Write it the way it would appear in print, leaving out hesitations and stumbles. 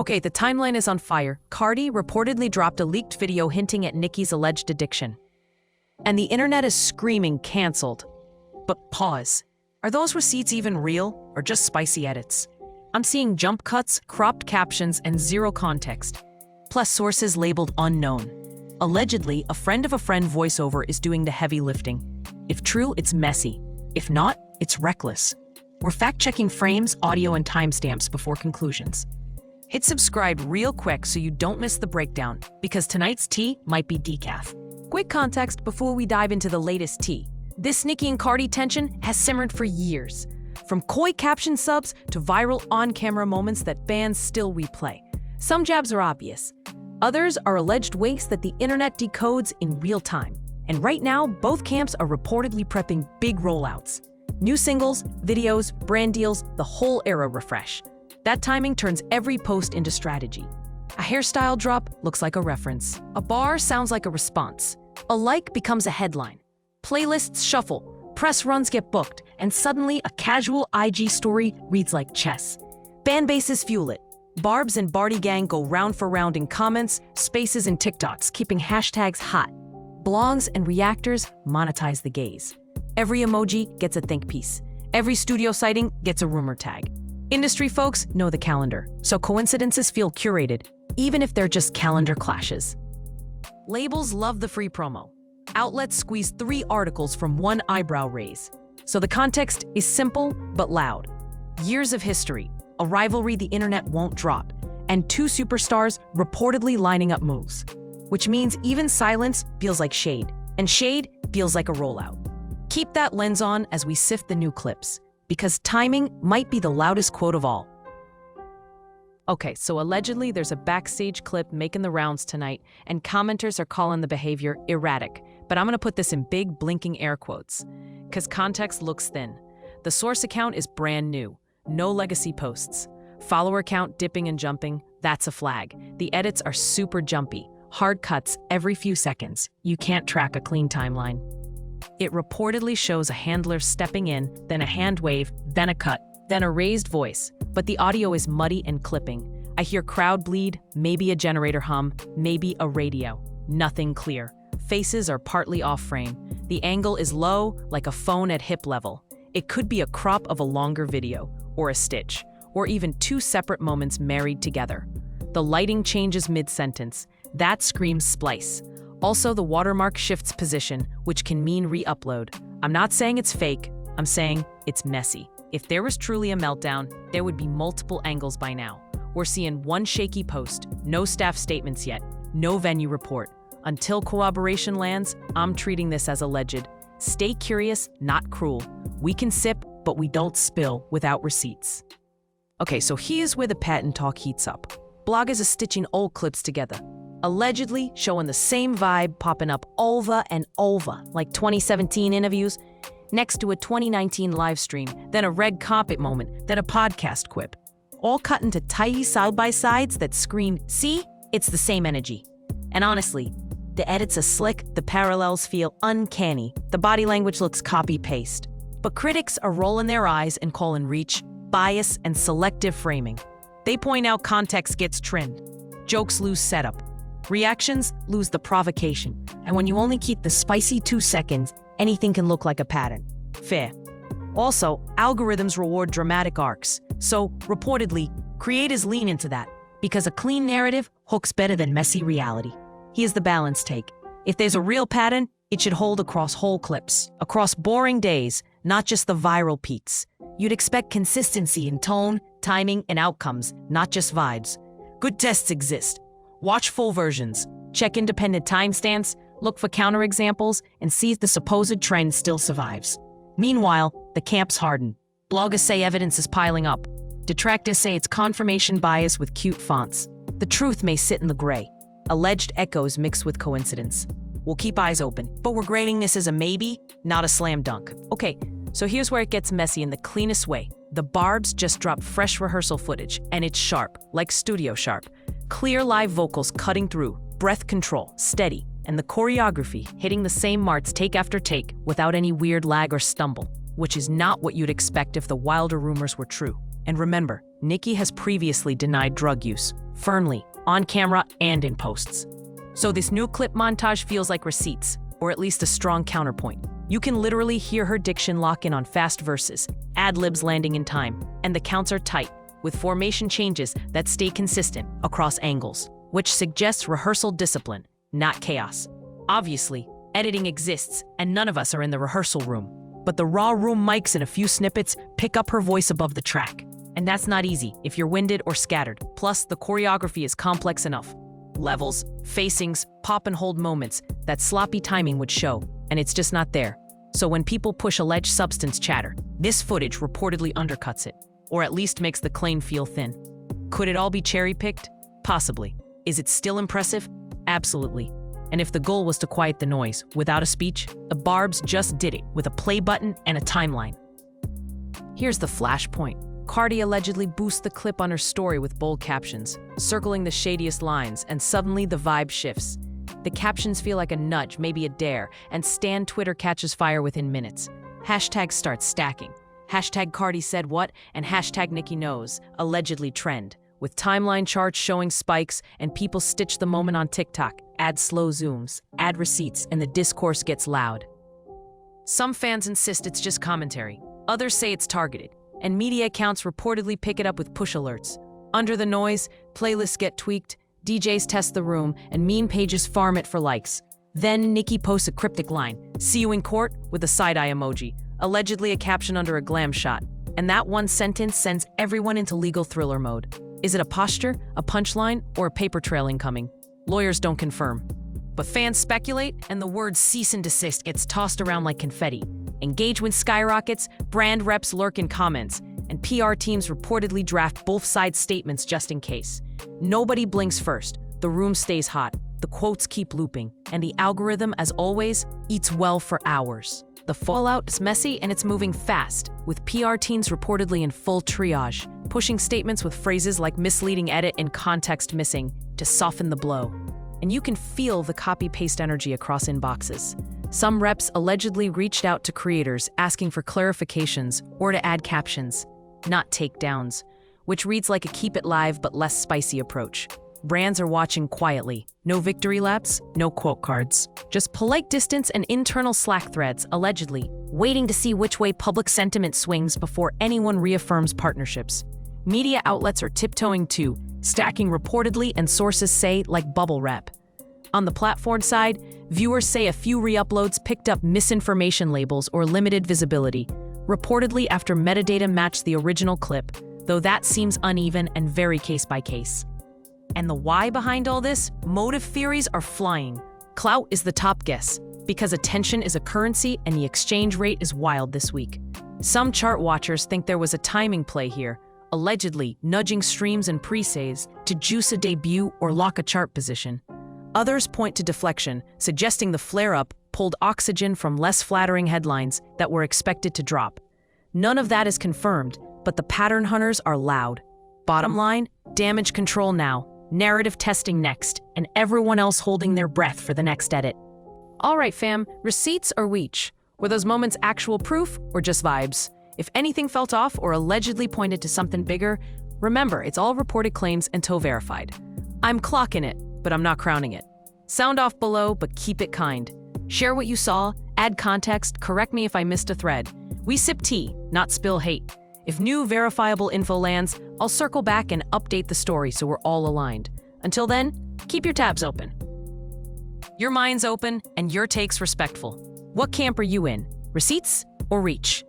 Okay, the timeline is on fire. Cardi reportedly dropped a leaked video hinting at Nicki's alleged addiction. And the internet is screaming canceled. But pause. Are those receipts even real or just spicy edits? I'm seeing jump cuts, cropped captions, and zero context. Plus sources labeled unknown. Allegedly, a friend of a friend voiceover is doing the heavy lifting. If true, it's messy. If not, it's reckless. We're fact-checking frames, audio, and timestamps before conclusions. Hit subscribe real quick so you don't miss the breakdown, because tonight's tea might be decaf. Quick context before we dive into the latest tea. This Nicki and Cardi tension has simmered for years. From coy caption subs to viral on-camera moments that fans still replay. Some jabs are obvious. Others are alleged winks that the internet decodes in real time. And right now, both camps are reportedly prepping big rollouts. New singles, videos, brand deals, the whole era refresh. That timing turns every post into strategy. A hairstyle drop looks like a reference. A bar sounds like a response. A like becomes a headline. Playlists shuffle, press runs get booked, and suddenly a casual IG story reads like chess. Fan bases fuel it. Barbs and Barty gang go round for round in comments, spaces, and TikToks, keeping hashtags hot. Blogs and reactors monetize the gaze. Every emoji gets a think piece. Every studio sighting gets a rumor tag. Industry folks know the calendar, so coincidences feel curated, even if they're just calendar clashes. Labels love the free promo. Outlets squeeze 3 articles from one eyebrow raise. So the context is simple but loud. Years of history, a rivalry the internet won't drop, and 2 superstars reportedly lining up moves. Which means even silence feels like shade, and shade feels like a rollout. Keep that lens on as we sift the new clips, because timing might be the loudest quote of all. Okay, so allegedly there's a backstage clip making the rounds tonight, and commenters are calling the behavior erratic. But I'm gonna put this in big blinking air quotes, because context looks thin. The source account is brand new, no legacy posts. Follower count dipping and jumping, that's a flag. The edits are super jumpy, hard cuts every few seconds. You can't track a clean timeline. It reportedly shows a handler stepping in, then a hand wave, then a cut, then a raised voice. But the audio is muddy and clipping. I hear crowd bleed, maybe a generator hum, maybe a radio. Nothing clear. Faces are partly off frame. The angle is low, like a phone at hip level. It could be a crop of a longer video, or a stitch, or even 2 separate moments married together. The lighting changes mid-sentence. That screams splice. Also, the watermark shifts position, which can mean re-upload. I'm not saying it's fake, I'm saying it's messy. If there was truly a meltdown, there would be multiple angles by now. We're seeing one shaky post, no staff statements yet, no venue report. Until corroboration lands, I'm treating this as alleged. Stay curious, not cruel. We can sip, but we don't spill without receipts. Okay, so here's where the patent talk heats up. Bloggers are stitching old clips together, allegedly showing the same vibe popping up over and over, like 2017 interviews, next to a 2019 live stream, then a red carpet moment, then a podcast quip. All cut into tidy side-by-sides that scream, see, it's the same energy. And honestly, the edits are slick, the parallels feel uncanny, the body language looks copy-paste. But critics are rolling their eyes and calling reach, bias, and selective framing. They point out context gets trimmed. Jokes lose setup. Reactions lose the provocation. And when you only keep the spicy 2 seconds, anything can look like a pattern. Fair. Also, algorithms reward dramatic arcs. So, reportedly, creators lean into that, because a clean narrative hooks better than messy reality. Here's the balance take. If there's a real pattern, it should hold across whole clips, across boring days, not just the viral peaks. You'd expect consistency in tone, timing, and outcomes, not just vibes. Good tests exist. Watch full versions, check independent timestamps, look for counterexamples, and see if the supposed trend still survives. Meanwhile, the camps harden. Bloggers say evidence is piling up. Detractors say it's confirmation bias with cute fonts. The truth may sit in the gray. Alleged echoes mixed with coincidence. We'll keep eyes open, but we're grading this as a maybe, not a slam dunk. Okay, so here's where it gets messy in the cleanest way. The Barbs just dropped fresh rehearsal footage, and it's sharp, like studio sharp. Clear live vocals cutting through, breath control, steady, and the choreography hitting the same marks take after take without any weird lag or stumble, which is not what you'd expect if the wilder rumors were true. And remember, Nicki has previously denied drug use, firmly, on camera and in posts. So this new clip montage feels like receipts, or at least a strong counterpoint. You can literally hear her diction lock in on fast verses, ad-libs landing in time, and the counts are tight, with formation changes that stay consistent across angles, which suggests rehearsal discipline, not chaos. Obviously, editing exists, and none of us are in the rehearsal room. But the raw room mics and a few snippets pick up her voice above the track. And that's not easy if you're winded or scattered. Plus, the choreography is complex enough. Levels, facings, pop and hold moments that sloppy timing would show, and it's just not there. So when people push alleged substance chatter, this footage reportedly undercuts it, or at least makes the claim feel thin. Could it all be cherry-picked? Possibly. Is it still impressive? Absolutely. And if the goal was to quiet the noise without a speech, the Barbs just did it with a play button and a timeline. Here's the flashpoint. Cardi allegedly boosts the clip on her story with bold captions, circling the shadiest lines, and suddenly the vibe shifts. The captions feel like a nudge, maybe a dare, and Stan Twitter catches fire within minutes. Hashtags start stacking. Hashtag Cardi said what, and hashtag Nicki knows, allegedly trend, with timeline charts showing spikes, and people stitch the moment on TikTok, add slow zooms, add receipts, and the discourse gets loud. Some fans insist it's just commentary. Others say it's targeted, and media accounts reportedly pick it up with push alerts. Under the noise, playlists get tweaked, DJs test the room, and meme pages farm it for likes. Then Nicki posts a cryptic line, "See you in court," with a side-eye emoji, allegedly a caption under a glam shot. And that one sentence sends everyone into legal thriller mode. Is it a posture, a punchline, or a paper trail incoming? Lawyers don't confirm. But fans speculate, and the word cease and desist gets tossed around like confetti. Engagement skyrockets, brand reps lurk in comments, and PR teams reportedly draft both sides' statements just in case. Nobody blinks first. The room stays hot. The quotes keep looping, and the algorithm, as always, eats well for hours. The fallout is messy and it's moving fast, with PR teams reportedly in full triage, pushing statements with phrases like misleading edit and context missing to soften the blow. And you can feel the copy-paste energy across inboxes. Some reps allegedly reached out to creators asking for clarifications or to add captions, not takedowns, which reads like a keep it live but less spicy approach. Brands are watching quietly. No victory laps, no quote cards. Just polite distance and internal Slack threads, allegedly, waiting to see which way public sentiment swings before anyone reaffirms partnerships. Media outlets are tiptoeing too, stacking reportedly and sources say like bubble wrap. On the platform side, viewers say a few re-uploads picked up misinformation labels or limited visibility, reportedly after metadata matched the original clip, though that seems uneven and very case by case. And the why behind all this? Motive theories are flying. Clout is the top guess, because attention is a currency and the exchange rate is wild this week. Some chart watchers think there was a timing play here, allegedly nudging streams and pre-saves to juice a debut or lock a chart position. Others point to deflection, suggesting the flare-up pulled oxygen from less flattering headlines that were expected to drop. None of that is confirmed, but the pattern hunters are loud. Bottom line, damage control now, narrative testing next, and everyone else holding their breath for the next edit. All right, fam, receipts or reach? Were those moments actual proof or just vibes? If anything felt off or allegedly pointed to something bigger, remember, it's all reported claims and toe verified. I'm clocking it, but I'm not crowning it. Sound off below, but keep it kind. Share what you saw, add context, correct me if I missed a thread. We sip tea, not spill hate. If new verifiable info lands, I'll circle back and update the story so we're all aligned. Until then, keep your tabs open. Your mind's open and your takes respectful. What camp are you in? Receipts or reach?